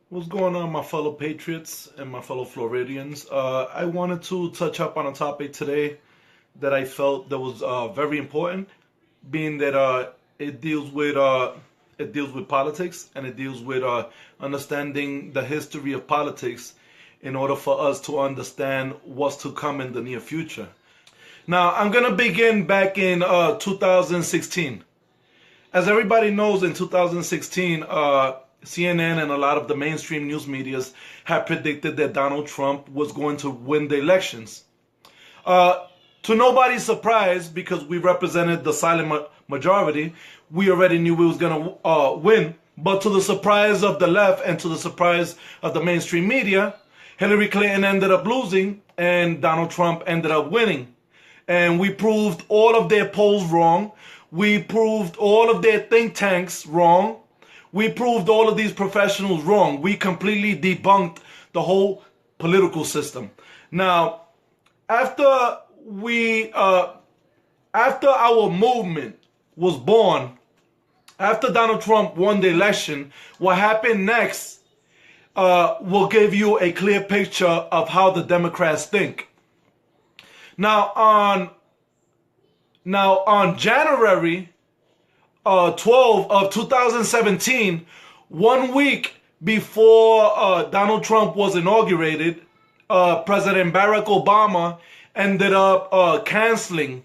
What's going on, my fellow patriots and my fellow Floridians? I wanted to touch up on a topic today that I felt that was very important, being that it deals with politics, and it deals with understanding the history of politics in order for us to understand what's to come in the near future. Now, I'm gonna begin back in 2016. As everybody knows, in 2016, CNN and a lot of the mainstream news medias had predicted that Donald Trump was going to win the elections. Uh, to nobody's surprise, because we represented the silent majority, we already knew we was going to win. But to the surprise of the left and to the surprise of the mainstream media, Hillary Clinton ended up losing and Donald Trump ended up winning. And we proved all of their polls wrong. We proved all of their think tanks wrong. We proved all of these professionals wrong. We completely debunked the whole political system. Now, after we, after our movement was born, after Donald Trump won the election, what happened next will give you a clear picture of how the Democrats think. Now on January 12 of 2017, 1 week before Donald Trump was inaugurated, President Barack Obama ended up canceling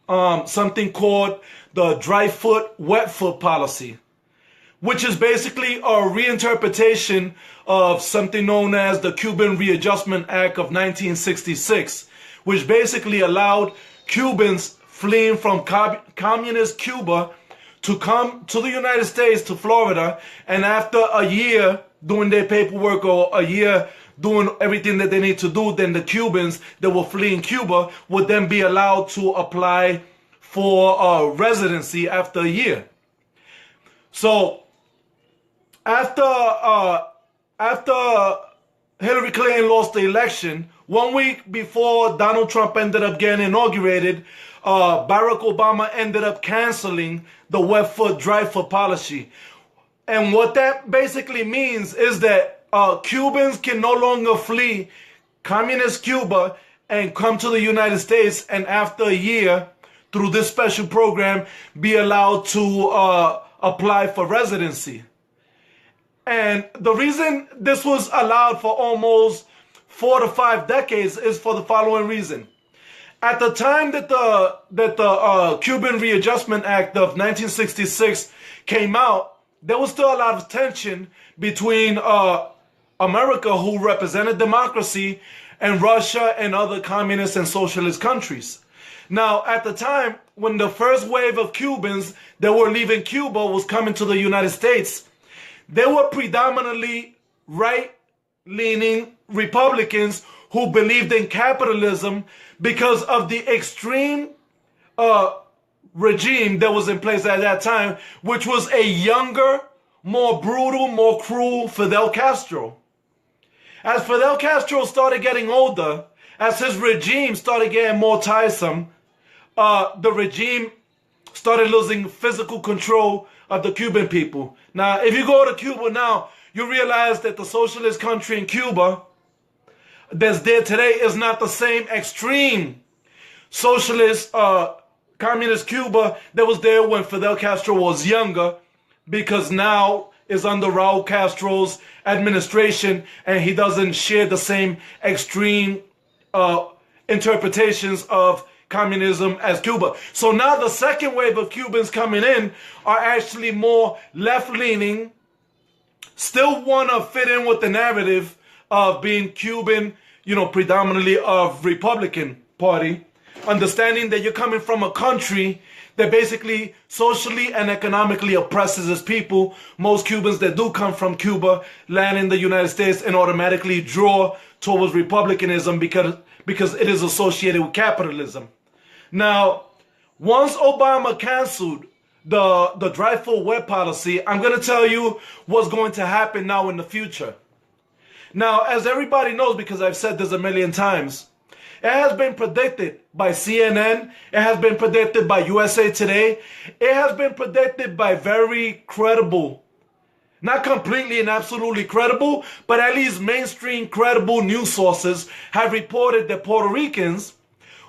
something called the dry foot, wet foot policy, which is basically a reinterpretation of something known as the Cuban Readjustment Act of 1966, which basically allowed Cubans fleeing from communist Cuba to come to the United States, to Florida, and after a year doing their paperwork or a year doing everything that they need to do, then the Cubans that were fleeing Cuba would then be allowed to apply for residency after a year. So after Hillary Clinton lost the election, 1 week before Donald Trump ended up getting inaugurated, Barack Obama ended up canceling the wet foot, dry foot policy. And what that basically means is that Cubans can no longer flee communist Cuba and come to the United States, and after a year, through this special program, be allowed to apply for residency. And the reason this was allowed for almost 4 to 5 decades is for the following reason. At the time that the Cuban Readjustment Act of 1966 came out, there was still a lot of tension between America, who represented democracy, and Russia and other communist and socialist countries. Now, at the time, when the first wave of Cubans that were leaving Cuba was coming to the United States, they were predominantly right-leaning Republicans who believed in capitalism because of the extreme regime that was in place at that time, which was a younger, more brutal, more cruel Fidel Castro. As Fidel Castro started getting older, as his regime started getting more tiresome, the regime started losing physical control of the Cuban people. Now, if you go to Cuba now, you realize that the socialist country in Cuba that's there today is not the same extreme socialist communist Cuba that was there when Fidel Castro was younger, because now is under Raul Castro's administration and he doesn't share the same extreme interpretations of communism as Cuba. So now the second wave of Cubans coming in are actually more left-leaning, still want to fit in with the narrative of being Cuban, predominantly of Republican Party, understanding that you're coming from a country that basically socially and economically oppresses its people. Most Cubans that do come from Cuba land in the United States and automatically draw towards republicanism because it is associated with capitalism. Now, once Obama canceled the dry foot wet policy, I'm going to tell you what's going to happen now in the future. Now, as everybody knows, because I've said this a million times, it has been predicted by CNN, it has been predicted by USA Today, it has been predicted by very credible Not completely and absolutely credible, but at least mainstream credible news sources have reported that Puerto Ricans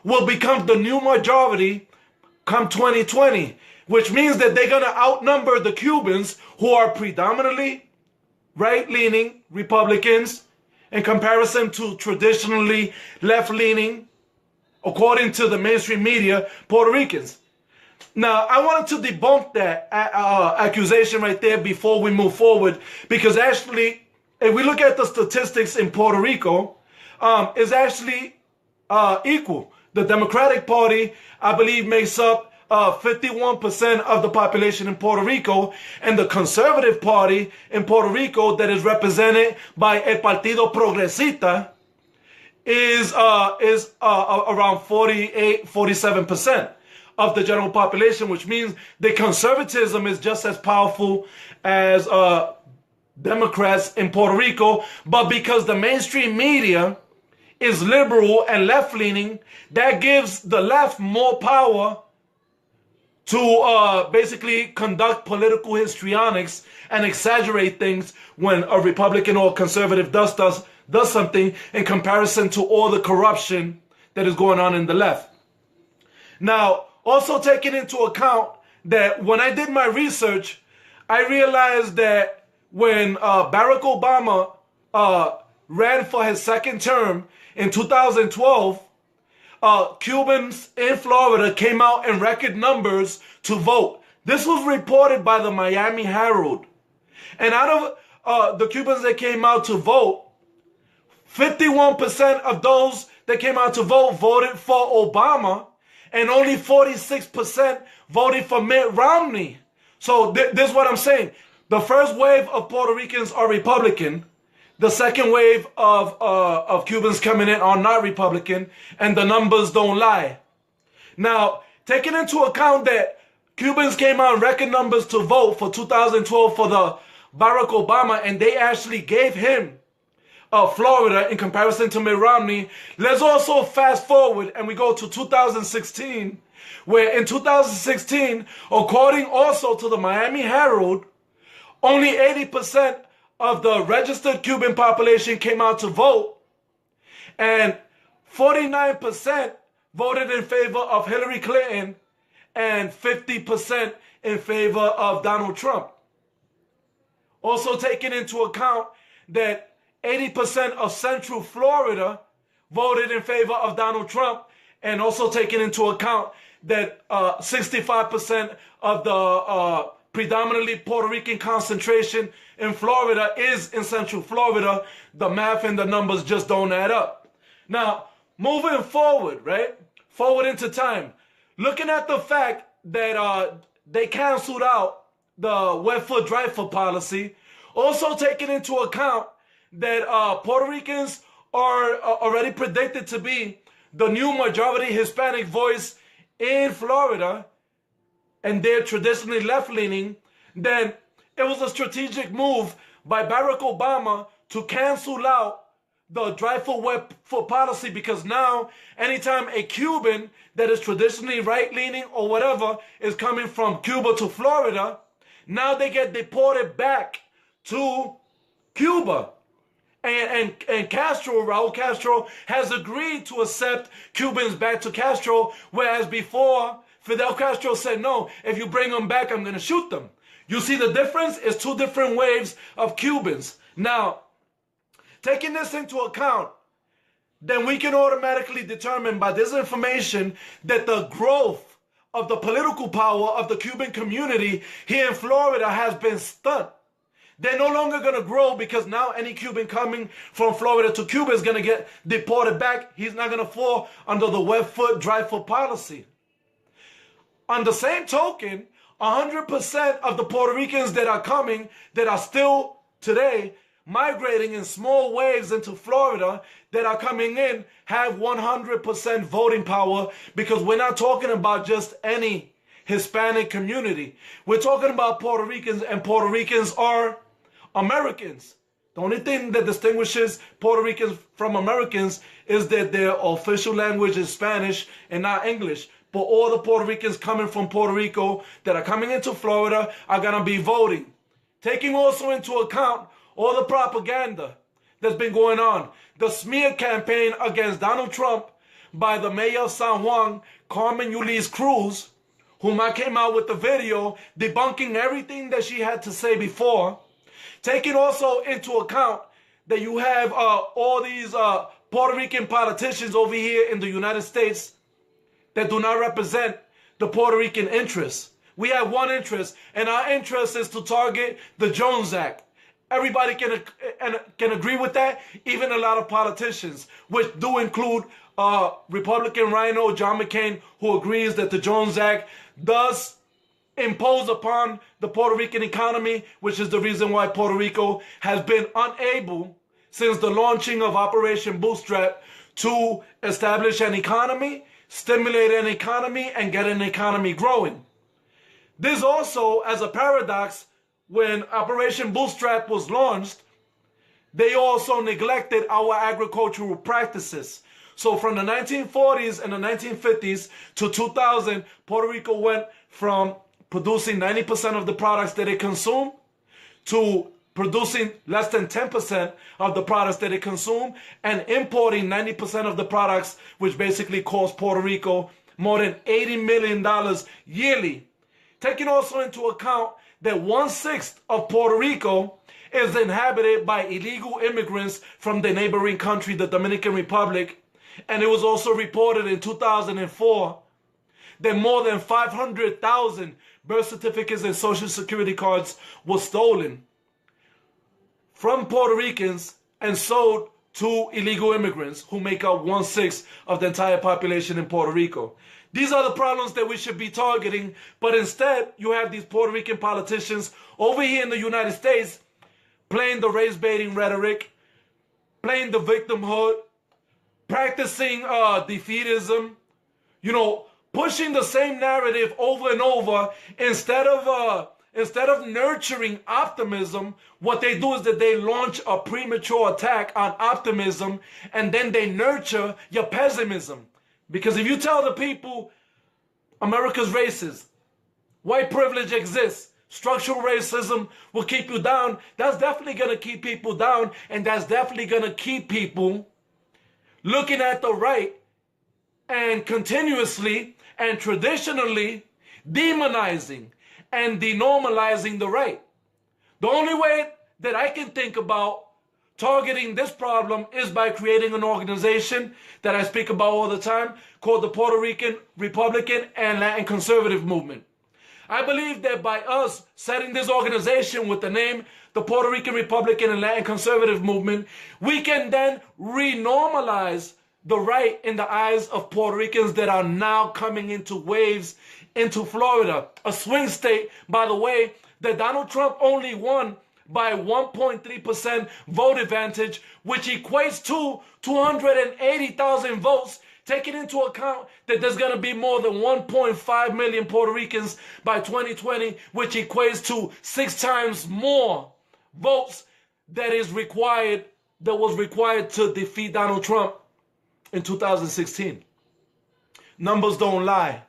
will become the new majority come 2020, which means that they're going to outnumber the Cubans, who are predominantly right-leaning Republicans in comparison to traditionally left-leaning, according to the mainstream media, Puerto Ricans. Now, I wanted to debunk that accusation right there before we move forward, because actually, if we look at the statistics in Puerto Rico, it's actually equal. The Democratic Party, I believe, makes up 51% of the population in Puerto Rico, and the Conservative Party in Puerto Rico, that is represented by El Partido Progresista, is around 47% of the general population, which means the conservatism is just as powerful as Democrats in Puerto Rico. But because the mainstream media is liberal and left-leaning, that gives the left more power to basically conduct political histrionics and exaggerate things when a Republican or conservative does something, in comparison to all the corruption that is going on in the left. Now, also taking into account that when I did my research, I realized that when Barack Obama ran for his second term in 2012, Cubans in Florida came out in record numbers to vote. This was reported by the Miami Herald. And out of the Cubans that came out to vote, 51% of those that came out to vote voted for Obama, and only 46% voted for Mitt Romney. So this is what I'm saying. The first wave of Puerto Ricans are Republican. The second wave of Cubans coming in are not Republican, and the numbers don't lie. Now, taking into account that Cubans came out in record numbers to vote for 2012 for the Barack Obama, and they actually gave him Florida in comparison to Mitt Romney, let's also fast forward and we go to 2016, where in 2016, according also to the Miami Herald, only 80% of the registered Cuban population came out to vote, and 49% voted in favor of Hillary Clinton and 50% in favor of Donald Trump. Also taking into account that 80% of Central Florida voted in favor of Donald Trump, and also taking into account that 65% of the predominantly Puerto Rican concentration in Florida is in Central Florida, the math and the numbers just don't add up. Now, moving forward, right? Forward into time. Looking at the fact that they canceled out the wet foot, dry foot policy, also taking into account that Puerto Ricans are already predicted to be the new majority Hispanic voice in Florida, and they're traditionally left-leaning, then it was a strategic move by Barack Obama to cancel out the dry foot, wet foot policy, because now anytime a Cuban that is traditionally right-leaning or whatever is coming from Cuba to Florida, now they get deported back to Cuba. And Castro, Raul Castro, has agreed to accept Cubans back to Castro, whereas before, Fidel Castro said, no, if you bring them back, I'm going to shoot them. You see the difference? It's two different waves of Cubans. Now, taking this into account, then we can automatically determine by this information that the growth of the political power of the Cuban community here in Florida has been stunted. They're no longer going to grow, because now any Cuban coming from Florida to Cuba is going to get deported back. He's not going to fall under the wet foot, dry foot policy. On the same token, 100% of the Puerto Ricans that are coming, that are still today migrating in small waves into Florida, that are coming in, have 100% voting power, because we're not talking about just any Hispanic community. We're talking about Puerto Ricans, and Puerto Ricans are Americans. The only thing that distinguishes Puerto Ricans from Americans is that their official language is Spanish and not English. But all the Puerto Ricans coming from Puerto Rico that are coming into Florida are going to be voting. taking also into account all the propaganda that's been going on, the smear campaign against Donald Trump by the mayor of San Juan, Carmen Yulín Cruz, whom I came out with the video debunking everything that she had to say before, taking also into account that you have all these Puerto Rican politicians over here in the United States that do not represent the Puerto Rican interests. We have one interest, and our interest is to target the Jones Act. Everybody can agree with that, even a lot of politicians, which do include Republican Rhino John McCain, who agrees that the Jones Act does impose upon the Puerto Rican economy, which is the reason why Puerto Rico has been unable, since the launching of Operation Bootstrap, to establish an economy, stimulate an economy, and get an economy growing. This also, as a paradox, when Operation Bootstrap was launched, they also neglected our agricultural practices. So from the 1940s and the 1950s to 2000, Puerto Rico went from producing 90% of the products that it consumed to producing less than 10% of the products that it consumed and importing 90% of the products, which basically cost Puerto Rico more than $80 million yearly. Taking also into account that 1/6 of Puerto Rico is inhabited by illegal immigrants from the neighboring country, the Dominican Republic. And it was also reported in 2004 that more than 500,000 birth certificates and social security cards were stolen from Puerto Ricans and sold to illegal immigrants who make up 1/6 of the entire population in Puerto Rico. These are the problems that we should be targeting, but instead you have these Puerto Rican politicians over here in the United States playing the race-baiting rhetoric, playing the victimhood, practicing defeatism, pushing the same narrative over and over. Instead of nurturing optimism, what they do is that they launch a premature attack on optimism, and then they nurture your pessimism. Because if you tell the people America's racist, white privilege exists, structural racism will keep you down, that's definitely going to keep people down, and that's definitely going to keep people looking at the right and continuously and traditionally demonizing and denormalizing the right. The only way that I can think about targeting this problem is by creating an organization that I speak about all the time called the Puerto Rican Republican and Latin Conservative Movement. I believe that by us setting this organization with the name the Puerto Rican Republican and Latin Conservative Movement, we can then renormalize the right in the eyes of Puerto Ricans that are now coming into waves into Florida, a swing state, by the way, that Donald Trump only won by 1.3% vote advantage, which equates to 280,000 votes, taking into account that there's going to be more than 1.5 million Puerto Ricans by 2020, which equates to 6 times more votes that was required to defeat Donald Trump in 2016. Numbers don't lie.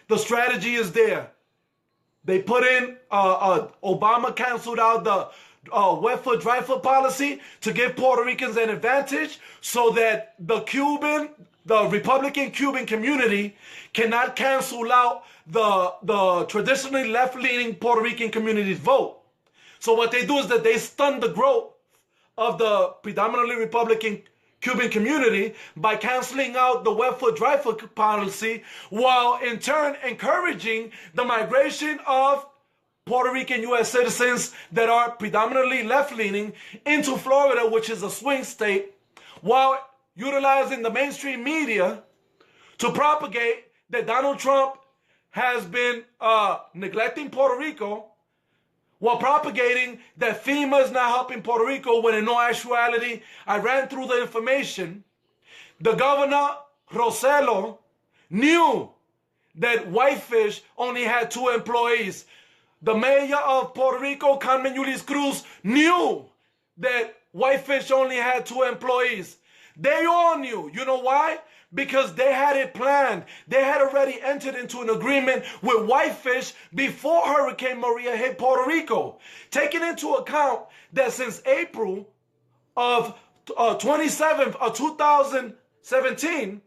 The strategy is there. They put in, Obama canceled out the wet foot, dry foot policy to give Puerto Ricans an advantage so that the Republican Cuban community cannot cancel out the traditionally left-leaning Puerto Rican community's vote. So what they do is that they stun the growth of the predominantly Republican Cuban community by canceling out the wet foot, dry foot policy, while in turn encouraging the migration of Puerto Rican U.S. citizens that are predominantly left-leaning into Florida, which is a swing state, while utilizing the mainstream media to propagate that Donald Trump has been neglecting Puerto Rico, while propagating that FEMA is not helping Puerto Rico, when in no actuality, I ran through the information. The governor, Rosello, knew that Whitefish only had 2 employees. The mayor of Puerto Rico, Carmen Yulín Cruz, knew that Whitefish only had 2 employees. They all knew. You know why? Because they had it planned. They had already entered into an agreement with Whitefish before Hurricane Maria hit Puerto Rico. Taking into account that since April of 27th of 2017,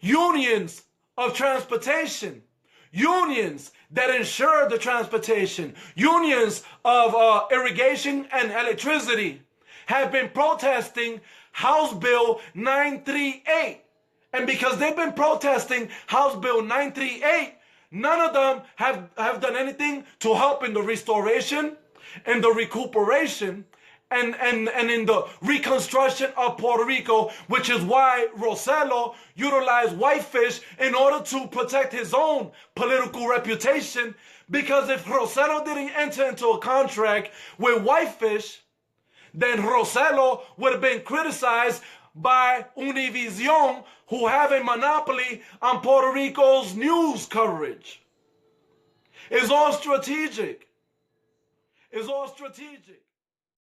unions of transportation, unions that insure the transportation, unions of irrigation and electricity have been protesting House Bill 938. And because they've been protesting House Bill 938, none of them have done anything to help in the restoration and the recuperation and in the reconstruction of Puerto Rico, which is why Rossello utilized Whitefish in order to protect his own political reputation. Because if Rossello didn't enter into a contract with Whitefish, then Rossello would have been criticized by Univision, who have a monopoly on Puerto Rico's news coverage. It's all strategic. It's all strategic.